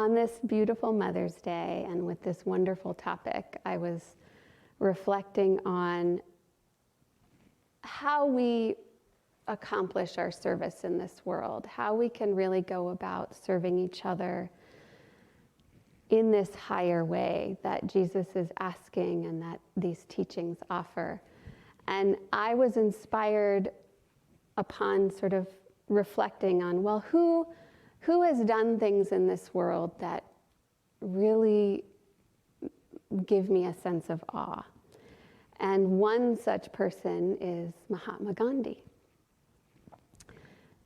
On this beautiful Mother's Day and with this wonderful topic, I was reflecting on how we accomplish our service in this world, how we can really go about serving each other in this higher way that Jesus is asking and that these teachings offer. And I was inspired upon sort of reflecting on, well, who has done things in this world that really give me a sense of awe? And one such person is Mahatma Gandhi.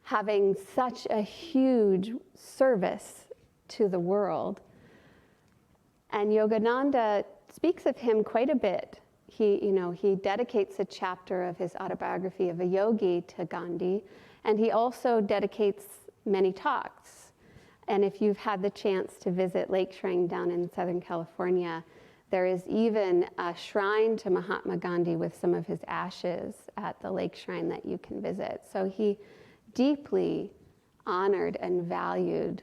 Having such a huge service to the world. And Yogananda speaks of him quite a bit. He dedicates a chapter of his autobiography of a yogi to Gandhi, and he also dedicates many talks. And if you've had the chance to visit Lake Shrine down in Southern California, there is even a shrine to Mahatma Gandhi with some of his ashes at the Lake Shrine that you can visit. So he deeply honored and valued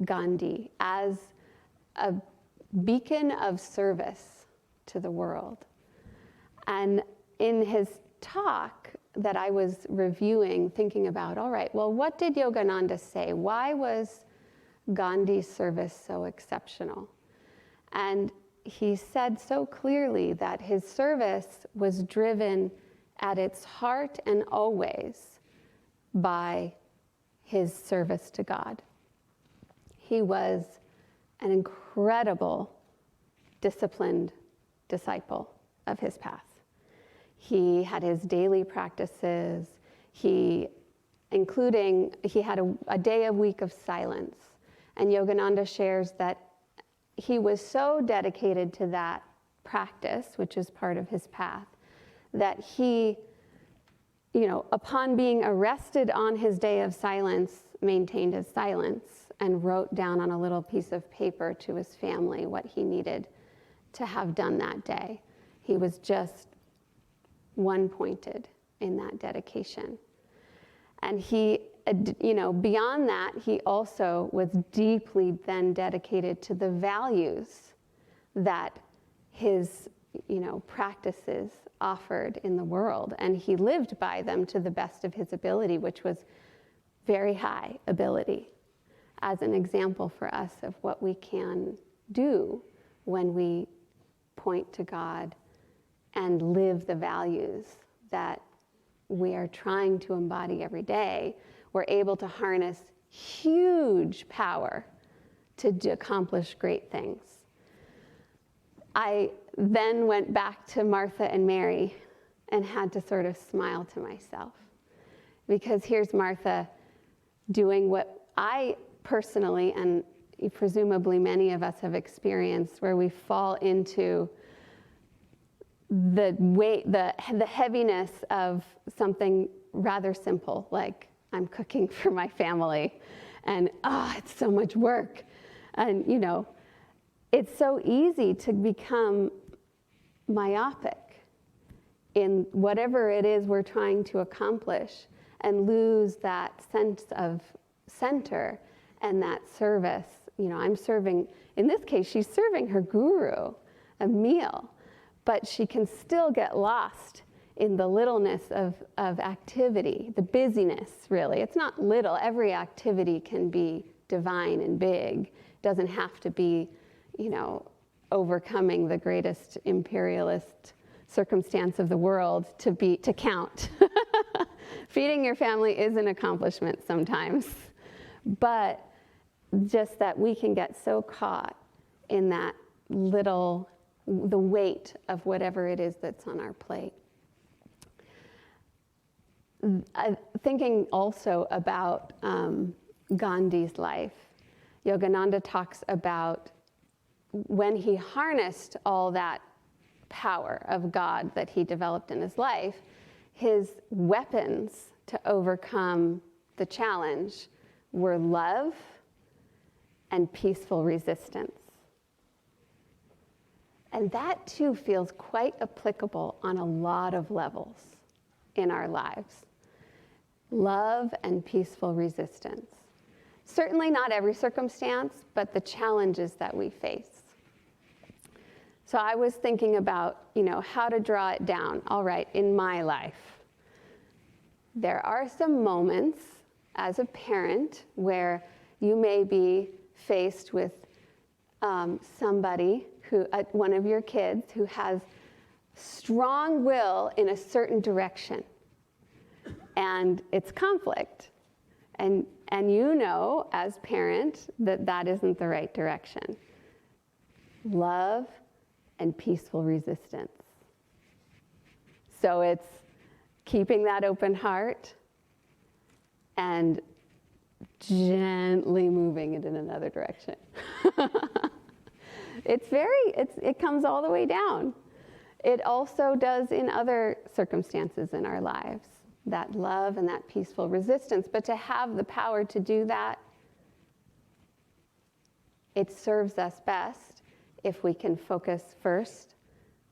Gandhi as a beacon of service to the world. And in his talk that I was reviewing, thinking about, all right, well, what did Yogananda say? Why was Gandhi's service so exceptional? And he said so clearly that his service was driven at its heart and always by his service to God. He was an incredible, disciplined disciple of his path. He had his daily practices, he had a day a week of silence. And Yogananda shares that he was so dedicated to that practice, which is part of his path, that he, upon being arrested on his day of silence, maintained his silence and wrote down on a little piece of paper to his family what he needed to have done that day. He was just one-pointed in that dedication. And he, beyond that, he also was deeply then dedicated to the values that his, practices offered in the world. And he lived by them to the best of his ability, which was very high ability, as an example for us of what we can do when we point to God and live the values that we are trying to embody every day. We're able to harness huge power to accomplish great things. I then went back to Martha and Mary and had to sort of smile to myself, because here's Martha doing what I personally, and presumably many of us have experienced, where we fall into the weight, the heaviness of something rather simple, like I'm cooking for my family, and it's so much work. And it's so easy to become myopic in whatever it is we're trying to accomplish and lose that sense of center and that service. I'm serving, in this case, she's serving her guru a meal, but she can still get lost in the littleness of activity, the busyness, really. It's not little. Every activity can be divine and big. It doesn't have to be, overcoming the greatest imperialist circumstance of the world to count. Feeding your family is an accomplishment sometimes, but just that we can get so caught in that the weight of whatever it is that's on our plate. Thinking also about Gandhi's life, Yogananda talks about when he harnessed all that power of God that he developed in his life, his weapons to overcome the challenge were love and peaceful resistance. And that too feels quite applicable on a lot of levels in our lives. Love and peaceful resistance. Certainly not every circumstance, but the challenges that we face. So I was thinking about, how to draw it down. All right, in my life, there are some moments as a parent where you may be faced with somebody one of your kids who has strong will in a certain direction, and it's conflict, and as parent that isn't the right direction. Love and peaceful resistance. So it's keeping that open heart and gently moving it in another direction. It comes all the way down. It also does in other circumstances in our lives, that love and that peaceful resistance. But to have the power to do that, it serves us best if we can focus first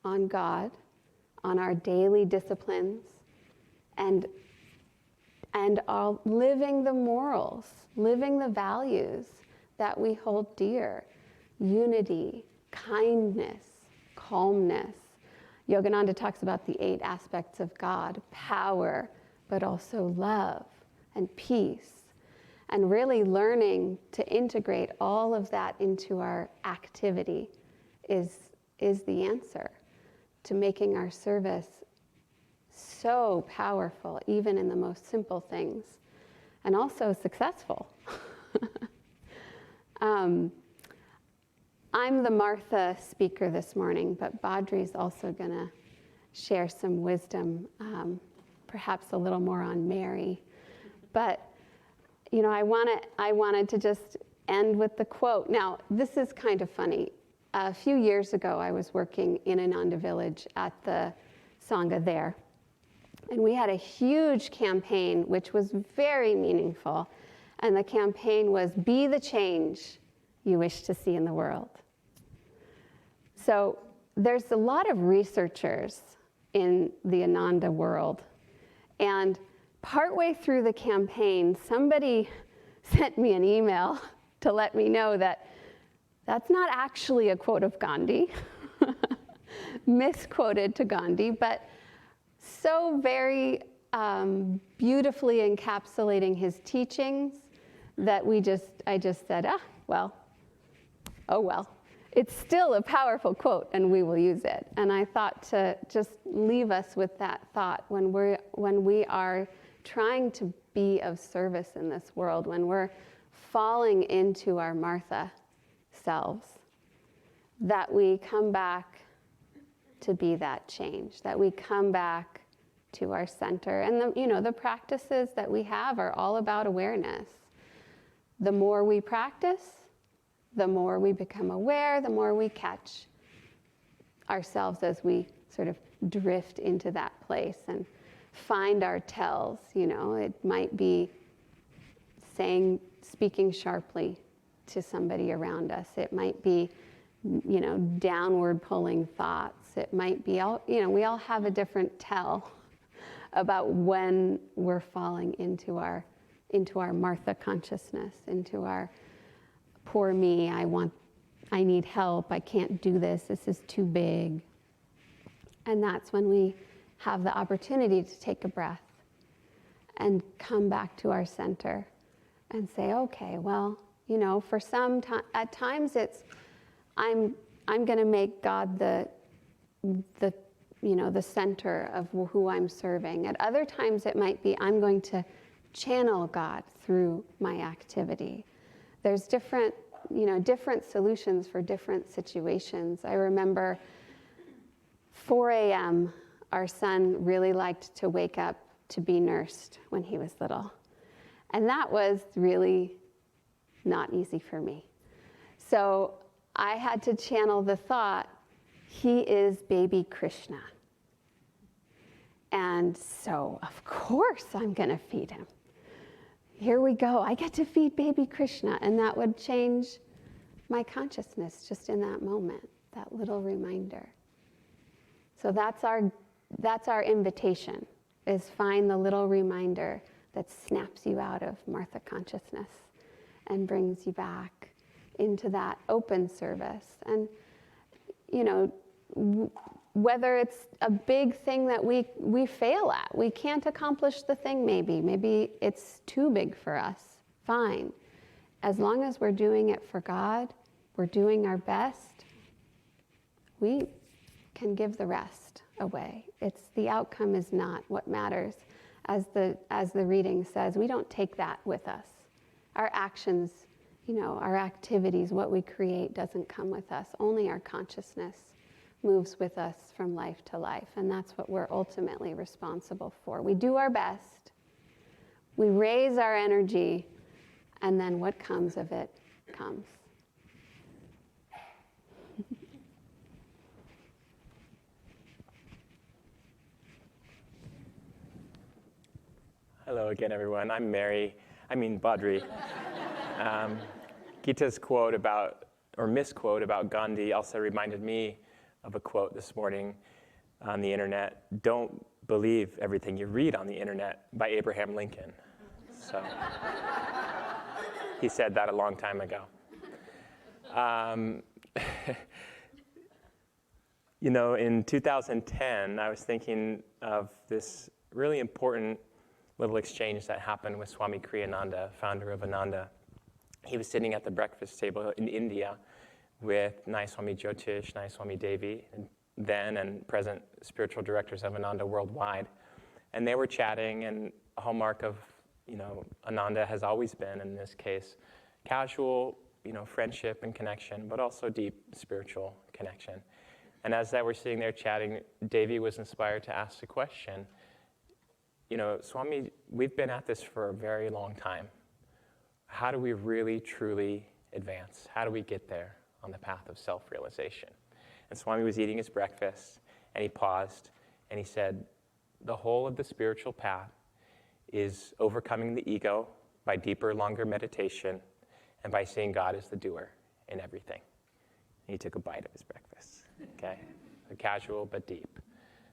on God, on our daily disciplines, and all living the morals, living the values that we hold dear. Unity, kindness, calmness. Yogananda talks about the 8 aspects of God: power, but also love and peace. And really learning to integrate all of that into our activity is the answer to making our service so powerful, even in the most simple things, and also successful. I'm the Martha speaker this morning, but Badri's also going to share some wisdom, perhaps a little more on Mary. But, I wanted to just end with the quote. Now, this is kind of funny. A few years ago, I was working in Ananda Village at the Sangha there. And we had a huge campaign, which was very meaningful. And the campaign was, "Be the change you wish to see in the world." So there's a lot of researchers in the Ananda world. And partway through the campaign, somebody sent me an email to let me know that that's not actually a quote of Gandhi, misquoted to Gandhi, but so very beautifully encapsulating his teachings that I just said, oh well. It's still a powerful quote, and we will use it. And I thought to just leave us with that thought when we are trying to be of service in this world, when we're falling into our Martha selves, that we come back to be that change, that we come back to our center. And the practices that we have are all about awareness. The more we practice, the more we become aware, the more we catch ourselves as we sort of drift into that place and find our tells. It might be speaking sharply to somebody around us. It might be, downward pulling thoughts. It might be we all have a different tell about when we're falling into our Martha consciousness, into our poor me, I need help, I can't do this is too big. And that's when we have the opportunity to take a breath and come back to our center and say, okay, well, for at times it's, I'm going to make God the center of who I'm serving. At other times it might be, I'm going to channel God through my activity. There's different solutions for different situations. I remember 4 a.m., our son really liked to wake up to be nursed when he was little. And that was really not easy for me. So I had to channel the thought, he is baby Krishna. And so, of course, I'm going to feed him. Here we go. I get to feed baby Krishna. And that would change my consciousness just in that moment, that little reminder. So that's our invitation, is find the little reminder that snaps you out of Martha consciousness and brings you back into that open service. And, you know, whether it's a big thing that we fail at, we can't accomplish the thing maybe it's too big for us, fine. As long as we're doing it for God, we're doing our best, we can give the rest away. It's the outcome is not what matters. As the reading says, we don't take that with us. Our actions, you know, our activities, what we create doesn't come with us. Only our consciousness moves with us from life to life, and that's what we're ultimately responsible for. We do our best, we raise our energy, and then what comes of it comes. Hello again, everyone. I'm Badri. Gita's quote about, or misquote about Gandhi also reminded me of a quote this morning on the internet. Don't believe everything you read on the internet, by Abraham Lincoln. So he said that a long time ago. You know, in 2010, I was thinking of this really important little exchange that happened with Swami Kriyananda, founder of Ananda. He was sitting at the breakfast table in India with Nai Swami Jyotish, Nai Swami Devi, then and present spiritual directors of Ananda worldwide. And they were chatting, and a hallmark of, you know, Ananda has always been, in this case, casual, you know, friendship and connection, but also deep spiritual connection. And as they were sitting there chatting, Devi was inspired to ask the question, you know, Swami, we've been at this for a very long time. How do we really, truly advance? How do we get there on the path of self-realization? And Swami was eating his breakfast, and he paused, and he said, the whole of the spiritual path is overcoming the ego by deeper, longer meditation, and by seeing God as the doer in everything. And he took a bite of his breakfast, okay? Casual but deep.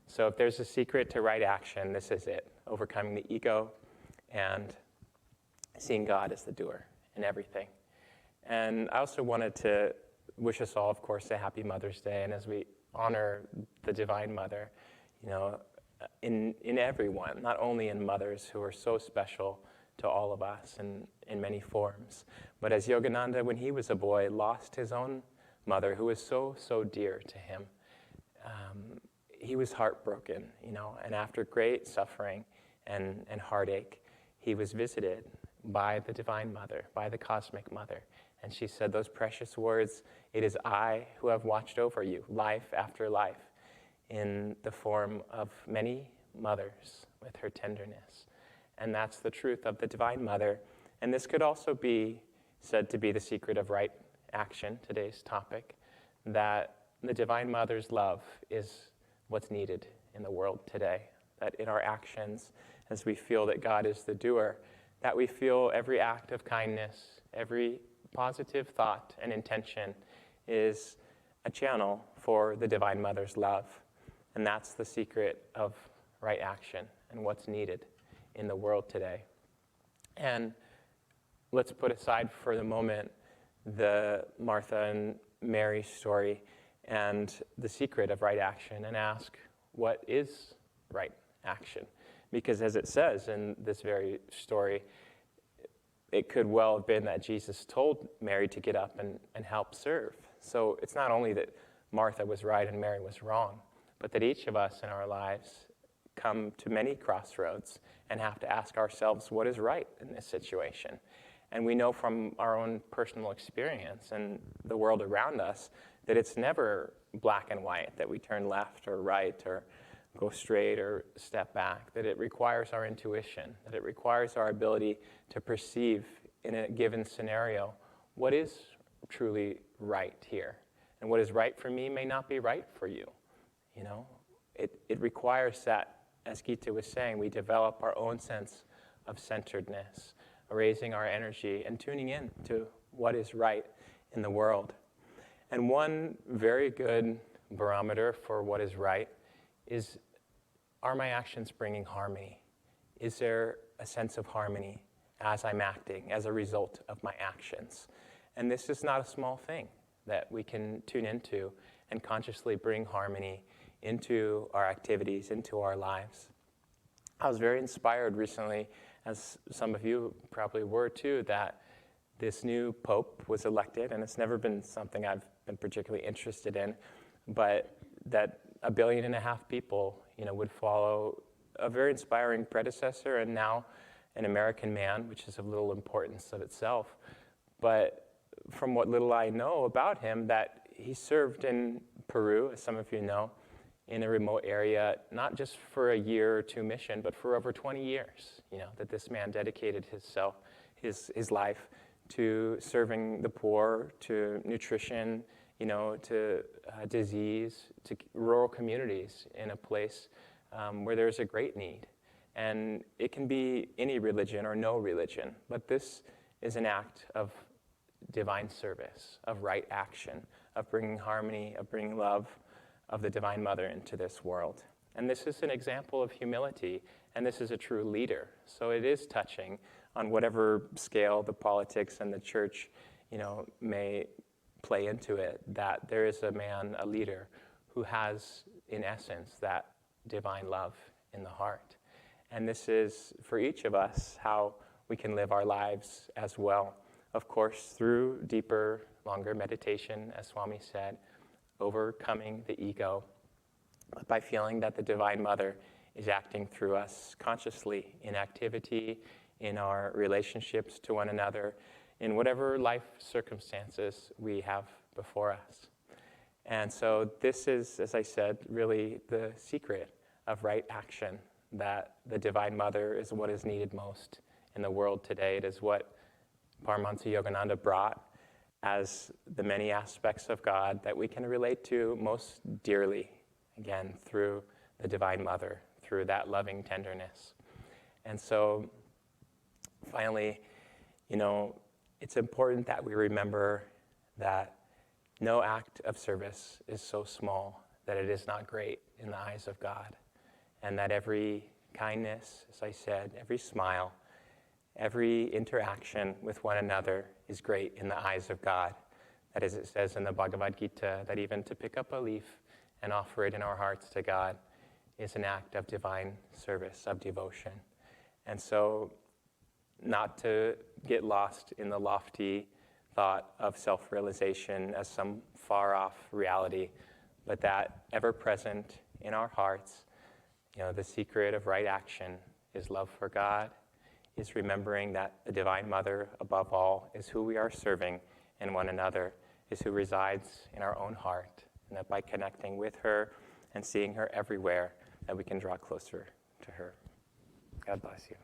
So if there's a secret to right action, this is it. Overcoming the ego and seeing God as the doer in everything. And I also wanted to wish us all, of course, a happy Mother's Day. And as we honor the Divine Mother, you know, in everyone, not only in mothers who are so special to all of us in many forms, but as Yogananda, when he was a boy, lost his own mother who was so, so dear to him. He was heartbroken, you know, and after great suffering and heartache, he was visited by the Divine Mother, by the Cosmic Mother. And she said those precious words, "It is I who have watched over you, life after life, in the form of many mothers with her tenderness." And that's the truth of the Divine Mother. And this could also be said to be the secret of right action, today's topic, that the Divine Mother's love is what's needed in the world today, that in our actions, as we feel that God is the doer, that we feel every act of kindness, every positive thought and intention is a channel for the Divine Mother's love. And that's the secret of right action and what's needed in the world today. And let's put aside for the moment the Martha and Mary story and the secret of right action and ask, what is right action? Because as it says in this very story, it could well have been that Jesus told Mary to get up and help serve. So it's not only that Martha was right and Mary was wrong, but that each of us in our lives come to many crossroads and have to ask ourselves, what is right in this situation? And we know from our own personal experience and the world around us that it's never black and white, that we turn left or right or go straight or step back, that it requires our intuition, that it requires our ability to perceive in a given scenario what is truly right here. And what is right for me may not be right for you. You know, it requires that, as Gita was saying, we develop our own sense of centeredness, raising our energy and tuning in to what is right in the world. And one very good barometer for what is right is, are my actions bringing harmony? Is there a sense of harmony as I'm acting, as a result of my actions. And this is not a small thing that we can tune into and consciously bring harmony into our activities, into our lives. I was very inspired recently, as some of you probably were too, that this new pope was elected, and it's never been something I've been particularly interested in, but that 1.5 billion people, would follow a very inspiring predecessor, and now an American man, which is of little importance of itself. But from what little I know about him, that he served in Peru, as some of you know, in a remote area, not just for a year or two mission, but for over 20 years, that this man dedicated his life to serving the poor, to nutrition, to disease, to rural communities in a place where there's a great need. And it can be any religion or no religion, but this is an act of divine service, of right action, of bringing harmony, of bringing love of the Divine Mother into this world. And this is an example of humility, and this is a true leader. So it is touching on whatever scale the politics and the church, may play into it, that there is a man, a leader, who has, in essence, that divine love in the heart. And this is, for each of us, how we can live our lives as well. Of course, through deeper, longer meditation, as Swami said, overcoming the ego, but by feeling that the Divine Mother is acting through us consciously in activity, in our relationships to one another, in whatever life circumstances we have before us. And so this is, as I said, really the secret of right action, that the Divine Mother is what is needed most in the world today. It is what Paramahansa Yogananda brought as the many aspects of God that we can relate to most dearly, again, through the Divine Mother, through that loving tenderness. And so, finally, it's important that we remember that no act of service is so small that it is not great in the eyes of God, and that every kindness, as I said, every smile, every interaction with one another is great in the eyes of God. That is, it says in the Bhagavad Gita, that even to pick up a leaf and offer it in our hearts to God is an act of divine service, of devotion. And so, not to get lost in the lofty thought of self-realization as some far-off reality, but that ever-present in our hearts, the secret of right action is love for God, is remembering that the Divine Mother, above all, is who we are serving, and one another is who resides in our own heart, and that by connecting with her and seeing her everywhere, that we can draw closer to her. God bless you.